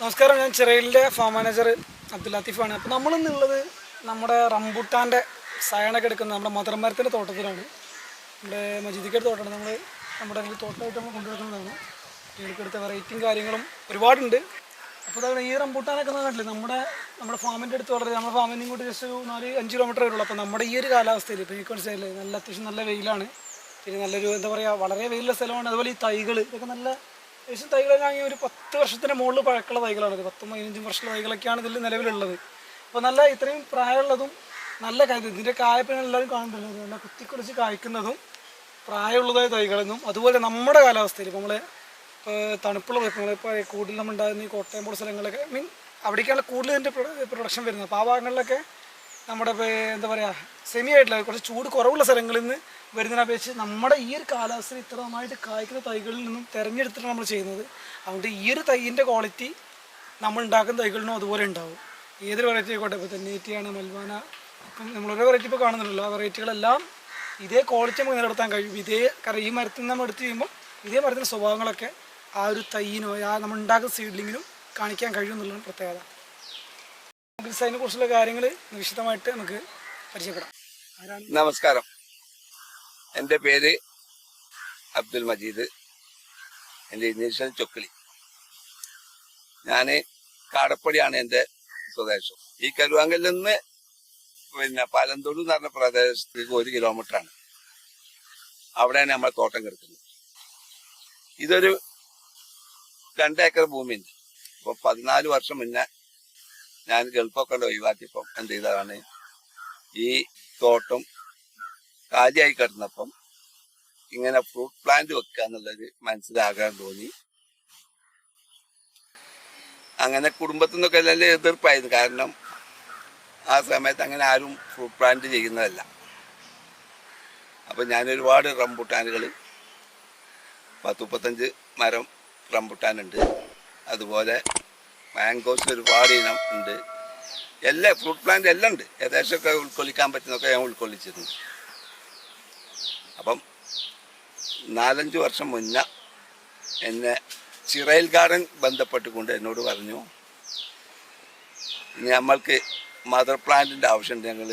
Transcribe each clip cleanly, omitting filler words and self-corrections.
നമസ്കാരം, ഞാൻ ചിറയിലിൻ്റെ farm manager Abdul ലത്തീഫാണ്. അപ്പോൾ നമ്മളിന്നുള്ളത് നമ്മുടെ റംബൂട്ടാൻ്റെ സയണൊക്കെ എടുക്കുന്ന നമ്മുടെ മദർമരത്തിൻ്റെ തോട്ടത്തിലാണ്. നമ്മുടെ മജീദിക്കയുടെ തോട്ടമാണ്. നമ്മുടെ തോട്ടമായിട്ട് നമ്മൾ കൊണ്ടുവരുന്നതാണ്. എടുക്കെടുത്ത വെറൈറ്റിയും കാര്യങ്ങളും ഒരുപാടുണ്ട്. അപ്പോൾ അതാണ് ഈ റംബൂട്ടാനൊക്കെ കണ്ടില്ലേ, നമ്മുടെ ഫാമിൻ്റെ അടുത്ത് വളരെ നമ്മുടെ ഫാമിനും കൂടി ജസ്റ്റ് 4-5 കിലോമീറ്റർ വരുള്ളൂ. അപ്പോൾ നമ്മുടെ ഈ ഒരു കാലാവസ്ഥയിൽ ഇപ്പോൾ എനിക്ക് മനസ്സിലായില്ലേ, അത്യാവശ്യം നല്ല വെയിലാണ്. പിന്നെ നല്ലൊരു എന്താ പറയുക, വളരെ വെയിലുള്ള സ്ഥലമാണ്. അതുപോലെ ഈ തൈകൾ ഇതൊക്കെ നല്ല ഏകദേശം തൈകളാണെങ്കിൽ ഒരു 10 വർഷത്തിന് മുകളിൽ പഴക്കമുള്ള തൈകളാണ്. 10-15 വർഷമുള്ള തൈകളൊക്കെയാണ് ഇതിൽ നിലവിലുള്ളത്. അപ്പോൾ നല്ല ഇത്രയും പ്രായമുള്ളതും നല്ല ഇതിൻ്റെ കായപ്പം എല്ലാവരും കാണുന്നുണ്ട്, നല്ല കുത്തിക്കുറിച്ച് കായ്ക്കുന്നതും പ്രായമുള്ളതായ തൈകളെന്നും. അതുപോലെ നമ്മുടെ കാലാവസ്ഥയിൽ ഇപ്പോൾ തണുപ്പുള്ള നമ്മളിപ്പോൾ കൂടുതൽ നമ്മളുണ്ടാകുന്ന ഈ കോട്ടയം പോലുള്ള സ്ഥലങ്ങളൊക്കെ അവിടേക്കാണ് കൂടുതൽ ഇതിൻ്റെ പ്രൊഡക്ഷൻ വരുന്നത്. അപ്പോൾ ആ ഭാഗങ്ങളിലൊക്കെ നമ്മുടെ എന്താ പറയുക, സെമി ആയിട്ടുള്ള കുറച്ച് ചൂട് കുറവുള്ള സ്ഥലങ്ങളിൽ നിന്ന് വരുന്നതിനപേക്ഷിച്ച് നമ്മുടെ ഈ ഒരു കാലാവസ്ഥയിൽ ഇത്ര നന്നായിട്ട് കായ്ക്കുന്ന തൈകളിൽ നിന്നും തിരഞ്ഞെടുത്തിട്ടാണ് നമ്മൾ ചെയ്യുന്നത്. അതുകൊണ്ട് ഈ ഒരു തൈയിൻ്റെ ക്വാളിറ്റി നമ്മൾ ഉണ്ടാക്കുന്ന തൈകളിനും അതുപോലെ ഉണ്ടാവും. ഏതൊരു വെറൈറ്റി ആയിക്കോട്ടെ, ഇപ്പോൾ തെന്നേറ്റിയാണ്, മൽവാന, ഇപ്പം നമ്മളൊരു വെറൈറ്റി ഇപ്പോൾ കാണുന്നുണ്ടല്ലോ, ആ വെറൈറ്റികളെല്ലാം ഇതേ ക്വാളിറ്റി നമുക്ക് നിലനിർത്താൻ കഴിയും. ഈ മരത്തിൽ നിന്ന് നമ്മൾ എടുത്ത് ചെയ്യുമ്പോൾ ഇതേ മരത്തിൻ്റെ സ്വഭാവങ്ങളൊക്കെ ആ ഒരു തൈയിനോ നമ്മൾ ഉണ്ടാക്കുന്ന സീഡ്ലിങ്ങിനും കാണിക്കാൻ കഴിയും എന്നുള്ളതാണ് പ്രത്യേകത. നമുക്ക് അതിനെ കുറിച്ചുള്ള കാര്യങ്ങൾ വിശദമായിട്ട് നമുക്ക് പരിചയപ്പെടാം. നമസ്കാരം, എൻ്റെ പേര് അബ്ദുൽ മജീദ്. എൻ്റെ ഇനീഷ്യൽ ചൊക്കിളി. ഞാൻ കാടപ്പടിയാണ് എൻ്റെ സ്വദേശം. ഈ കരുവാങ്കലിൽ നിന്ന് പാലന്തോട് എന്ന് പറഞ്ഞ പ്രദേശത്തേക്ക് 1 കിലോമീറ്ററാണ്. അവിടെയാണ് നമ്മൾ തോട്ടം കിടക്കുന്നത്. ഇതൊരു 2 ഏക്കർ ഭൂമിയുണ്ട്. ഇപ്പോൾ 14 വർഷം മുന്നേ ഞാൻ ഗൾഫൊക്കെ ഒഴിവാക്കിയപ്പം എന്ത് ചെയ്തതാണ്, ഈ തോട്ടം കാലിയായി കിടന്നപ്പം ഇങ്ങനെ ഫ്രൂട്ട് പ്ലാന്റ് വെക്കുക എന്നുള്ളൊരു മനസ്സിലാകാൻ തോന്നി. അങ്ങനെ കുടുംബത്തിൽ നിന്നൊക്കെ എല്ലാം എതിർപ്പായിരുന്നു. കാരണം ആ സമയത്ത് അങ്ങനെ ആരും ഫ്രൂട്ട് പ്ലാന്റ് ചെയ്യുന്നതല്ല. അപ്പം ഞാനൊരുപാട് റംബൂട്ടാനുകൾ 10-35 മരം റംബൂട്ടാനുണ്ട്. അതുപോലെ മാംഗോസ് ഒരുപാട് ഇനം ഉണ്ട്. എല്ലാ ഫ്രൂട്ട് പ്ലാന്റ് എല്ലാം ഉണ്ട്. ഏകദേശമൊക്കെ ഉൾക്കൊള്ളിക്കാൻ പറ്റുന്നൊക്കെ ഞാൻ ഉൾക്കൊള്ളിച്ചിട്ടുണ്ട്. അപ്പം 4-5 വർഷം മുന്നേ എന്നെ ചിറയിൽ ഗാർഡൻ ബന്ധപ്പെട്ടുകൊണ്ട് എന്നോട് പറഞ്ഞു, നമ്മൾക്ക് മദർ പ്ലാന്റിൻ്റെ ആവശ്യമുണ്ട്, ഞങ്ങൾ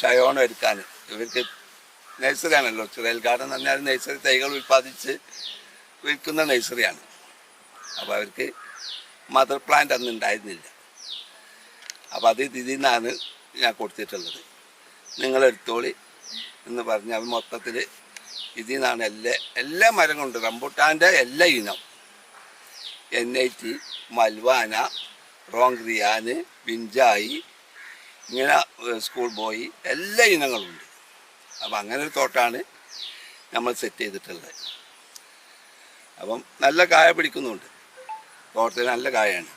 ഷയോൺ എടുക്കാൻ. ഇവർക്ക് നഴ്സറിയാണല്ലോ ചിറയിൽ ഗാർഡൻ എന്ന് പറഞ്ഞാൽ, നഴ്സറി തൈകൾ ഉൽപ്പാദിച്ച് വിൽക്കുന്ന നഴ്സറിയാണ്. അപ്പോൾ അവർക്ക് മദർ പ്ലാന്റ് അന്ന് ഉണ്ടായിരുന്നില്ല. അപ്പോൾ അത് ഇതിൽ നിന്നാണ് ഞാൻ കൊടുത്തിട്ടുള്ളത്. നിങ്ങളെടുത്തോളി എന്ന് പറഞ്ഞ് അവർ മൊത്തത്തിൽ ഇതിൽ നിന്നാണ് എല്ലാ മരങ്ങളുണ്ട്. റംബൂട്ടാൻ്റെ എല്ലാ ഇനം, NIT, മൽവാന, റോങ്ക്രിയാന്, ബിഞ്ചായി, ഇങ്ങനെ സ്കൂൾ ബോയ്, എല്ലാ ഇനങ്ങളുണ്ട്. അപ്പം അങ്ങനെ ഒരു തോട്ടമാണ് നമ്മൾ സെറ്റ് ചെയ്തിട്ടുള്ളത്. അപ്പം നല്ല കായ പിടിക്കുന്നുണ്ട്. തോട്ടത്തിൽ നല്ല കായാണ്.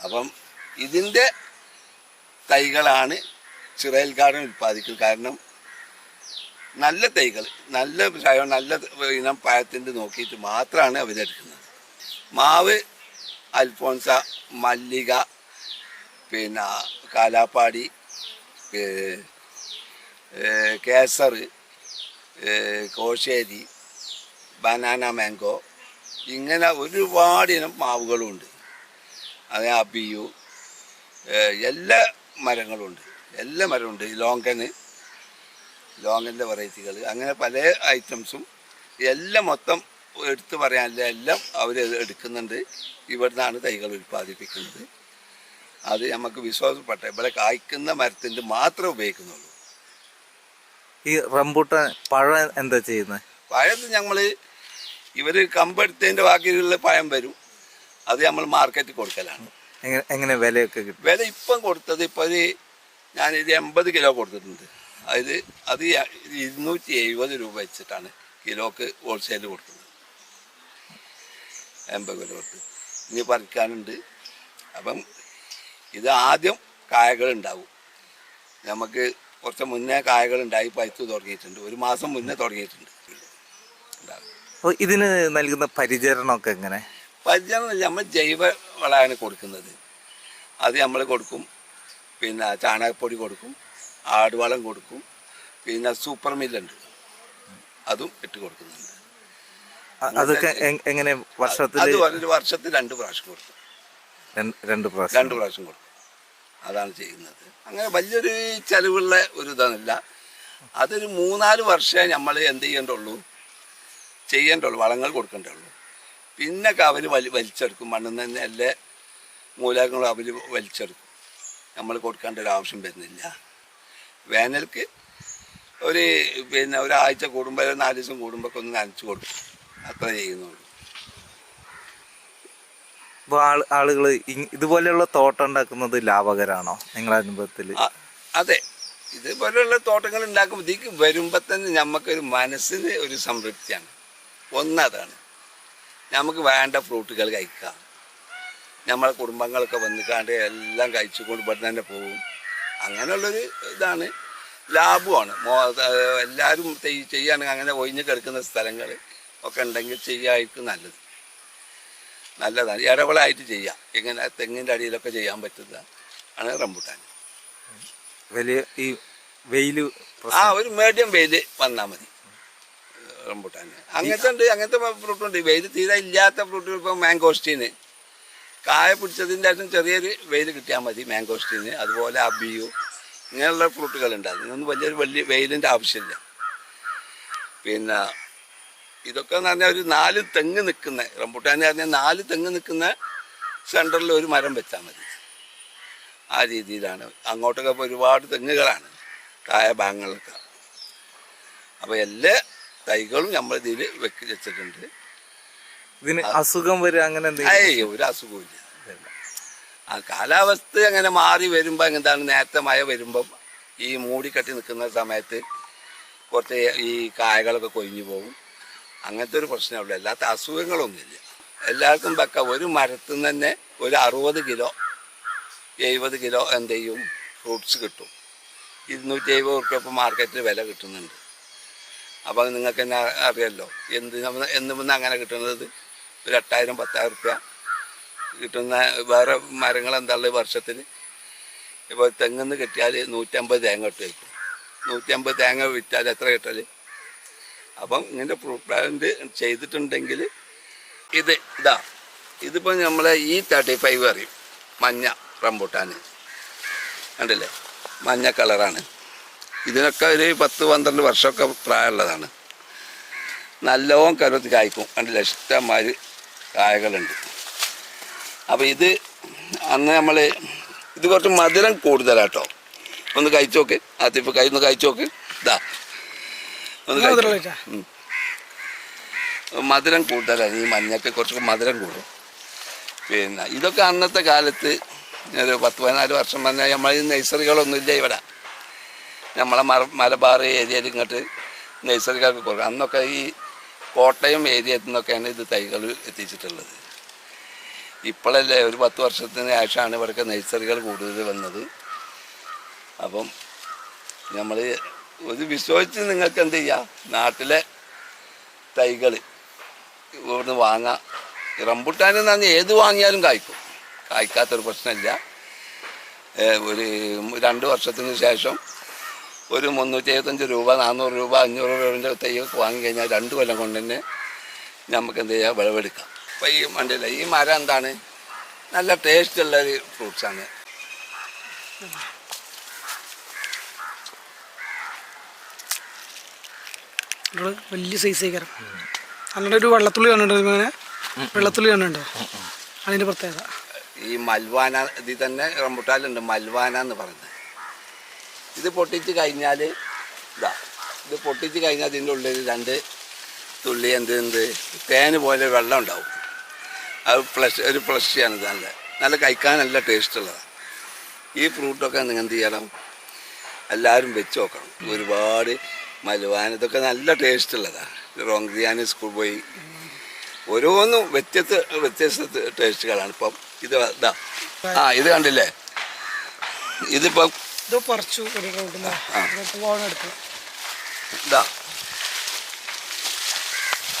അപ്പം ഇതിൻ്റെ തൈകളാണ് ചിറയിൽ ഗാർഡൻ ഉൽപ്പാദിക്കുന്നത്. കാരണം നല്ല തൈകൾ, നല്ല ഇനം പഴത്തിൻ്റെ നോക്കിയിട്ട് മാത്രമാണ് അവരെടുക്കുന്നത്. മാവ്, അൽഫോൺസ, മല്ലിക, പിന്നെ കാലാപ്പാടി, കേസർ, കോശേരി, ബനാന മാംഗോ, ഇങ്ങനെ ഒരുപാട് ഇനം മാവുകളുണ്ട്. അത് അബിയു, എല്ലാ മരങ്ങളുണ്ട്. എല്ലാ മരമുണ്ട്. ലോങ്ങൻ്റെ വെറൈറ്റികൾ, അങ്ങനെ പല ഐറ്റംസും എല്ലാം മൊത്തം എടുത്തു പറയാനില്ല, എല്ലാം അവർ എടുക്കുന്നുണ്ട്. ഇവിടുന്നാണ് തൈകൾ ഉൽപ്പാദിപ്പിക്കുന്നത്. അത് നമുക്ക് വിശ്വാസപ്പെട്ട ഇവിടെ കായ്ക്കുന്ന മരത്തിൻ്റെ മാത്രമേ ഉപയോഗിക്കുന്നുള്ളൂ. ഈ റംബൂട്ടാൻ പഴം എന്താ ചെയ്യുന്നത്? പഴം ഞങ്ങൾ ഇവർ കമ്പെടുത്തതിൻ്റെ ബാക്കിയുള്ള പഴം വരും, അത് നമ്മൾ മാർക്കറ്റിൽ കൊടുക്കലാണ്. എങ്ങനെ വിലയൊക്കെ കിട്ടും? വില ഇപ്പം കൊടുത്തത് ഇപ്പോൾ ഞാനിത് 80 കിലോ കൊടുത്തിട്ടുണ്ട്. അത് 270 രൂപ വെച്ചിട്ടാണ് കിലോക്ക് ഹോൾസെയിൽ കൊടുക്കുന്നത്. 80 കിലോ കൊടുത്ത് ഇനി പറിക്കാനുണ്ട്. അപ്പം ഇത് ആദ്യം കായകളുണ്ടാവും. നമുക്ക് കുറച്ച് മുന്നേ കായകളുണ്ടായി പഴുത്ത് തുടങ്ങിയിട്ടുണ്ട്. 1 മാസം മുന്നേ തുടങ്ങിയിട്ടുണ്ട്. ഇതിന് നൽകുന്ന പരിചരണമൊക്കെ എങ്ങനെ? പരിചരണം നമ്മൾ ജൈവ വളമാണ് കൊടുക്കുന്നത്. അത് നമ്മൾ കൊടുക്കും. പിന്നെ ചാണകപ്പൊടി കൊടുക്കും, ആടുവളം കൊടുക്കും, പിന്നെ സൂപ്പർ മില്ലുണ്ട്, അതും ഇട്ട് കൊടുക്കുന്നുണ്ട്. അതൊക്കെ എങ്ങനെ വർഷത്തിൽ അത് ഒരു വർഷത്തിൽ 2 പ്രാവശ്യം കൊടുക്കും. 2 പ്രാവശ്യം 2 പ്രാവശ്യം കൊടുക്കും. അതാണ് ചെയ്യുന്നത്. അങ്ങനെ വലിയൊരു ചെലവുള്ള ഒരു ഇതൊന്നുമില്ല. അതൊരു 3-4 വർഷമേ നമ്മൾ എന്ത് ചെയ്യേണ്ടുള്ളൂ, വളങ്ങൾ കൊടുക്കേണ്ടുള്ളൂ. പിന്നെ അവർ വലിച്ചെടുക്കും. മണ്ണിൽ നിന്ന് എല്ലാ മൂലകങ്ങളും അവർ വലിച്ചെടുക്കും. നമ്മൾ കൊടുക്കേണ്ട ഒരു ആവശ്യം വരുന്നില്ല. വേനൽക്ക് ഒരാഴ്ച കൂടുമ്പോൾ 4 ദിവസം കൂടുമ്പോൾ ഒന്ന് നനച്ച് കൊടുക്കും. അത്ര ചെയ്യുന്നുള്ളൂ. അപ്പോൾ ആളുകൾ ഇതുപോലെയുള്ള തോട്ടം ഉണ്ടാക്കുന്നത് ലാഭകരമാണോ നിങ്ങളുടെ അനുഭവത്തിൽ? അതെ, ഇതുപോലെയുള്ള തോട്ടങ്ങൾ ഉണ്ടാക്കുമ്പോൾ ഇതിക്ക് വരുമ്പോൾ തന്നെ നമുക്കൊരു മനസ്സിന് ഒരു സംതൃപ്തിയാണ്. ഒന്നതാണ്, നമുക്ക് വേണ്ട ഫ്രൂട്ടുകൾ കഴിക്കാം. നമ്മളെ കുടുംബങ്ങളൊക്കെ വന്നിക്കാണ്ട് എല്ലാം കഴിച്ചുകൊണ്ട് ഇവിടെ തന്നെ പോകും. അങ്ങനെയുള്ളൊരു ഇതാണ്, ലാഭമാണ്. എല്ലാവരും ചെയ്യുകയാണെങ്കിൽ അങ്ങനെ ഒഴിഞ്ഞ് കിടക്കുന്ന സ്ഥലങ്ങൾ ഒക്കെ ഉണ്ടെങ്കിൽ ചെയ്യായിരിക്കും നല്ലതാണ്. ഇടവിളായിട്ട് ചെയ്യാം. ഇങ്ങനെ തെങ്ങിൻ്റെ അടിയിലൊക്കെ ചെയ്യാൻ പറ്റുന്ന ആണ് റംബൂട്ടാൻ. വലിയ ഈ വെയിൽ ഒരു മീഡിയം വെയിൽ വന്നാൽ മതി റംബൂട്ടാൻ. അങ്ങനത്തെ ഫ്രൂട്ടുണ്ട്. വെയിൽ തീരെ ഇല്ലാത്ത ഫ്രൂട്ടുകൾ. ഇപ്പോൾ മാംഗോസ്റ്റീന് കായ പിടിച്ചതിൻ്റെ ആയിട്ടും ചെറിയൊരു വെയിൽ കിട്ടിയാൽ മതി മാംഗോസ്റ്റീന്. അതുപോലെ അബിയു ഇങ്ങനെയുള്ള ഫ്രൂട്ടുകളുണ്ട്. അതിനൊന്നും വലിയ വെയിലിൻ്റെ ആവശ്യമില്ല. പിന്നെ ഇതൊക്കെ എന്ന് പറഞ്ഞാൽ ഒരു 4 തെങ്ങ് നിൽക്കുന്ന റംബൂട്ടാൻ പറഞ്ഞാൽ 4 തെങ്ങ് നിൽക്കുന്ന സെൻറ്ററിൽ ഒരു മരം വെച്ചാൽ മതി. ആ രീതിയിലാണ്. അങ്ങോട്ടൊക്കെ ഇപ്പോൾ ഒരുപാട് തെങ്ങുകളാണ് താഴെ ഭാഗങ്ങളൊക്കെ. അപ്പോൾ എല്ലാ തൈകളും നമ്മൾ ഇതിൽ വെച്ചിട്ടുണ്ട്. ഇതിന് അസുഖം വരും അങ്ങനെ എന്തെങ്കിലും? ഒരു അസുഖമില്ല. ആ കാലാവസ്ഥ അങ്ങനെ മാറി വരുമ്പോൾ എന്താണ്, നേരത്തെ മഴ വരുമ്പം ഈ മൂടിക്കെട്ടി നിൽക്കുന്ന സമയത്ത് കുറച്ച് ഈ കായകളൊക്കെ കൊഴിഞ്ഞു പോകും. അങ്ങനത്തെ ഒരു പ്രശ്നമുള്ളൂ. അല്ലാത്ത അസുഖങ്ങളൊന്നുമില്ല. എല്ലാവർക്കും വെക്കാം. ഒരു മരത്തിൽ നിന്ന് തന്നെ ഒരു 60 കിലോ 70 കിലോ എന്ത് ചെയ്യും ഫ്രൂട്ട്സ് കിട്ടും. 270 ഉറുപ്പിക ഇപ്പോൾ മാർക്കറ്റിൽ വില കിട്ടുന്നുണ്ട്. അപ്പോൾ നിങ്ങൾക്ക് തന്നെ അറിയാമല്ലോ എന്തുമെന്ന് അങ്ങനെ കിട്ടുന്നത്. ഒരു 8000-10,000 ഉറുപ്പിക കിട്ടുന്ന വേറെ മരങ്ങൾ എന്താണുള്ളത് വർഷത്തിൽ. ഇപ്പോൾ തെങ്ങിന്ന് കിട്ടിയാൽ 150 തേങ്ങ കിട്ടുമായിരിക്കും. 150 തേങ്ങ വിറ്റാൽ എത്ര കിട്ടൽ? അപ്പം ഇങ്ങനെ ഫ്രൂട്ട് പ്ലാന്റ് ചെയ്തിട്ടുണ്ടെങ്കിൽ ഇതിപ്പോൾ നമ്മളെ ഈ 35 അറിയും മഞ്ഞ റംബൂട്ടാൻ കണ്ടില്ലേ, മഞ്ഞ കളറാണ്. ഇതിനൊക്കെ ഒരു 10-12 വർഷമൊക്കെ പ്രായമുള്ളതാണ്. നല്ലോണം കരുത്ത് കായ്ക്കും. കണ്ടില്ല, ഇഷ്ടംമാതിരി കായകളുണ്ട്. അപ്പോൾ അന്ന് നമ്മൾ ഇത് കുറച്ച് മധുരം കൂടുതലാട്ടോ. ഒന്ന് കഴിച്ചു നോക്ക്. ആത്തിപ്പോൾ ഒന്ന് കഴിച്ചു നോക്ക്. മധുരം കൂടുതലാണ്. ഈ മഞ്ഞക്ക് കുറച്ച് മധുരം കൂടും. പിന്നെ ഇതൊക്കെ അന്നത്തെ കാലത്ത് ഒരു 10-14 വർഷം പറഞ്ഞാൽ നമ്മൾ നഴ്സറികളൊന്നുമില്ല ഇവിടെ. നമ്മളെ മലബാർ ഏരിയയിൽ ഇങ്ങോട്ട് നഴ്സറികൾക്ക് കുറവ്. അന്നൊക്കെ ഈ കോട്ടയം ഏരിയയിൽ നിന്നൊക്കെയാണ് ഇത് തൈകൾ എത്തിച്ചിട്ടുള്ളത്. ഇപ്പോഴല്ലേ ഒരു 10 വർഷത്തിന് ശേഷമാണ് ഇവിടെയൊക്കെ നഴ്സറികൾ കൂടുതൽ വന്നത്. അപ്പം നമ്മൾ വിശ്വസിച്ച് നിങ്ങൾക്ക് എന്ത് ചെയ്യാം, നാട്ടിലെ തൈകൾ ഇവിടുന്ന് വാങ്ങാം. റംബൂട്ടാനെന്ന് പറഞ്ഞാൽ ഏത് വാങ്ങിയാലും കായ്ക്കും. കായ്ക്കാത്തൊരു പ്രശ്നമില്ല. ഒരു 2 വർഷത്തിന് ശേഷം ഒരു 375 രൂപ 400 രൂപ 500 രൂപൻ്റെ തൈയൊക്കെ വാങ്ങിക്കഴിഞ്ഞാൽ 2 കൊല്ലം കൊണ്ട് തന്നെ നമുക്ക് എന്ത് ചെയ്യാം, വിളവെടുക്കാം. അപ്പോൾ ഈ മണ്ടില്ല, ഈ മരം എന്താണ്, നല്ല ടേസ്റ്റുള്ളൊരു ഫ്രൂട്ട്സാണ്. വലിയ സൈസ് കയറും. അങ്ങനെ ഒരു വെള്ളത്തുള്ളി കണ്ടിട്ടുണ്ടോ? ഇങ്ങനെ വെള്ളത്തുള്ളി കണ്ടിട്ടുണ്ടോ? അതിൻ്റെ പ്രത്യേകത ഈ മൽവാന ഇതിൽ തന്നെ റംബൂട്ടാനുണ്ട്, മൽവാന എന്ന് പറയുന്നത്. ഇത് പൊട്ടിച്ച് കഴിഞ്ഞാൽ ഇത് പൊട്ടിച്ച് കഴിഞ്ഞാൽ ഇതിൻ്റെ ഉള്ളിൽ 2 തുള്ളി എന്ത് തേന് പോലെ വെള്ളം ഉണ്ടാവും. അത് ഒരു ഫ്ലഷിയാണ്. ഇത് നല്ല കഴിക്കാൻ നല്ല ടേസ്റ്റുള്ളതാണ്. ഈ ഫ്രൂട്ടൊക്കെ നിങ്ങൾ എന്ത് ചെയ്യണം, എല്ലാവരും വെച്ച് നോക്കണം. ഒരുപാട് മൽവാന ഇതൊക്കെ നല്ല ടേസ്റ്റുള്ളതാണ്. റോങ്ക്രിയാൻ സ്കൂൾ പോയി ഓരോന്നും വ്യത്യസ്ത ടേസ്റ്റുകളാണ്. ഇപ്പം ഇത് കണ്ടില്ലേ, ഇതിപ്പം പറിച്ചു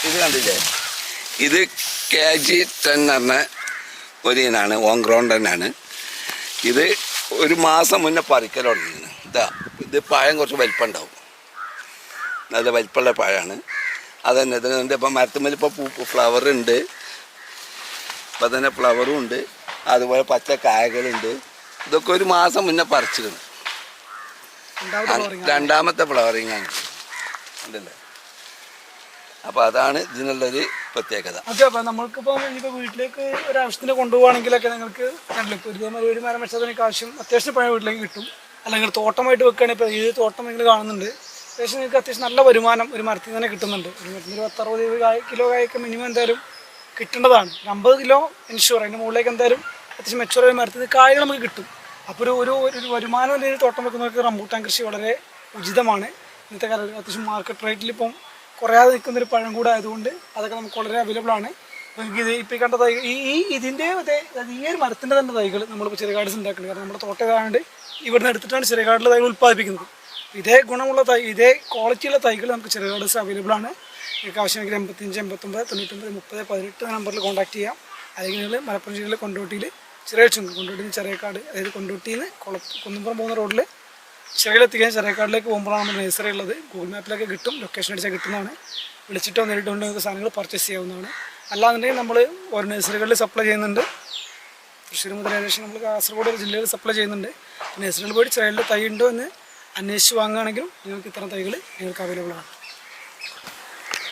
ഇത് കണ്ടില്ലേ, ഇത് KG 10 പറഞ്ഞ ഒരു ഇനാണ്, ഓൺ ഗ്രൗണ്ട് തന്നെയാണ്. ഇത് ഒരു മാസം മുന്നേ പറിക്കൽ തുടങ്ങിയാണ്. ഇത് പഴം കുറച്ച് വലിപ്പം ഉണ്ടാവും, നല്ല വലിപ്പമുള്ള പഴമാണ്. അതന്നെ ഇതിനുണ്ട്. ഇപ്പം മരത്തുമ്മൽ ഇപ്പോൾ ഫ്ലവർ ഉണ്ട്, ഇപ്പം തന്നെ ഫ്ലവറും ഉണ്ട്, അതുപോലെ പച്ച കായകളുണ്ട്. ഇതൊക്കെ ഒരു മാസം മുന്നേ പറിച്ചിരുന്നു. രണ്ടാമത്തെ ഫ്ലവറിങ് ആണ് ഉണ്ടല്ലേ. അപ്പോൾ അതാണ് ഇതിനുള്ളൊരു പ്രത്യേകത. ഓക്കെ, അപ്പോൾ നമ്മൾക്കിപ്പോൾ ഇനിയിപ്പോൾ വീട്ടിലേക്ക് ഒരു ആവശ്യത്തിന് കൊണ്ടുപോകുകയാണെങ്കിലൊക്കെ നിങ്ങൾക്ക് ഇപ്പോൾ ഒരു മരം വെച്ചാൽ എനിക്ക് ആവശ്യം അത്യാവശ്യം പഴയ വീട്ടിലേക്ക് കിട്ടും. അല്ലെങ്കിൽ തോട്ടമായിട്ട് വെക്കുകയാണെങ്കിൽ ഇപ്പോൾ ഈ തോട്ടം നിങ്ങൾ കാണുന്നുണ്ട്, അത്യാവശ്യം നിങ്ങൾക്ക് അത്യാവശ്യം നല്ല വരുമാനം ഒരു മരത്തിൽ തന്നെ കിട്ടുന്നുണ്ട്. ഒരു മരത്തിന് 10-60 കിലോ കായൊക്കെ മിനിമം എന്തായാലും കിട്ടേണ്ടതാണ്. 50 കിലോ ഇൻഷുർ, അതിൻ്റെ മുകളിലേക്ക് എന്തായാലും അത്യാവശ്യം മെച്ചുവർ മരത്തിൽ കായകൾ നമുക്ക് കിട്ടും. അപ്പോൾ ഒരു വരുമാനം അല്ലെങ്കിൽ തോട്ടം വെക്കുന്നവർക്ക് റംബൂട്ടാൻ കൃഷി വളരെ ഉചിതമാണ്. ഇന്നത്തെ കാലത്ത് അത്യാവശ്യം മാർക്കറ്റ് റേറ്റിൽ ഇപ്പം കുറയാതെ നിൽക്കുന്നൊരു പഴം കൂടെ ആയതുകൊണ്ട് അതൊക്കെ നമുക്ക് വളരെ അവൈലബിൾ ആണ്. നമുക്ക് ഇത് ഇപ്പോൾ ഈ കണ്ട തൈ ഇതിൻ്റെ ഈ ഒരു മരത്തിൻ്റെ തന്നെ തൈകൾ നമ്മളിപ്പോൾ ചെറിയ ഗാർഡൻസ് ഉണ്ടാക്കുന്നത്. കാരണം നമ്മുടെ തോട്ടം ഇതായതുകൊണ്ട് ഇവിടുന്ന് എടുത്തിട്ടാണ് ചെറിയ ഗാർഡിലെ തൈകൾ ഉൽപ്പാദിപ്പിക്കുന്നത്. ഇതേ ഗുണമുള്ള ഇതേ ക്വാളിറ്റിയുള്ള തൈകൾ നമുക്ക് ചെറിയ ഗാർഡൻസ് അവൈലബിൾ ആണ്. നിങ്ങൾക്ക് ആവശ്യമെങ്കിൽ 85 89 99 30 18 നമ്പറിൽ കോൺടാക്ട് ചെയ്യാം. അല്ലെങ്കിൽ നിങ്ങൾ മലപ്പുറം ജില്ലയിലെ കൊണ്ടോട്ടിയിൽ ചെറിയച്ചുങ്ക്, കൊണ്ടോട്ടിയിൽ നിന്ന് ചെറിയക്കാട്, അതായത് കൊണ്ടോട്ടിയിൽ നിന്ന് കുന്നുംപുറം പോകുന്ന റോഡിൽ ചെറിയിലെത്തിക്കാൻ ചെറിയക്കാടിലേക്ക് പോകുമ്പോഴാണ് നമ്മുടെ നഴ്സറി ഉള്ളത്. ഗൂഗിൾ മാപ്പിലൊക്കെ കിട്ടും, ലൊക്കേഷൻ അടിച്ചാൽ കിട്ടുന്നതാണ്. വിളിച്ചിട്ടോ നേരിട്ടോ നിങ്ങൾക്ക് സാധനങ്ങൾ പർച്ചേസ് ചെയ്യാവുന്നതാണ്. അല്ലാന്നുണ്ടെങ്കിൽ നമ്മൾ ഓരോ നഴ്സറികളിൽ സപ്ലൈ ചെയ്യുന്നുണ്ട്. തൃശ്ശൂർ മുതൽ ഏകദേശം നമ്മൾ കാസർഗോഡ് ജില്ലയിൽ സപ്ലൈ ചെയ്യുന്നുണ്ട്. നഴ്സറികളിൽ പോയിട്ട് ചെറിയ തൈ ഉണ്ടോ എന്ന് അന്വേഷിച്ച് വാങ്ങുകയാണെങ്കിലും നിങ്ങൾക്ക് ഇത്തരം തൈകൾ നിങ്ങൾക്ക് അവൈലബിൾ ആണ്.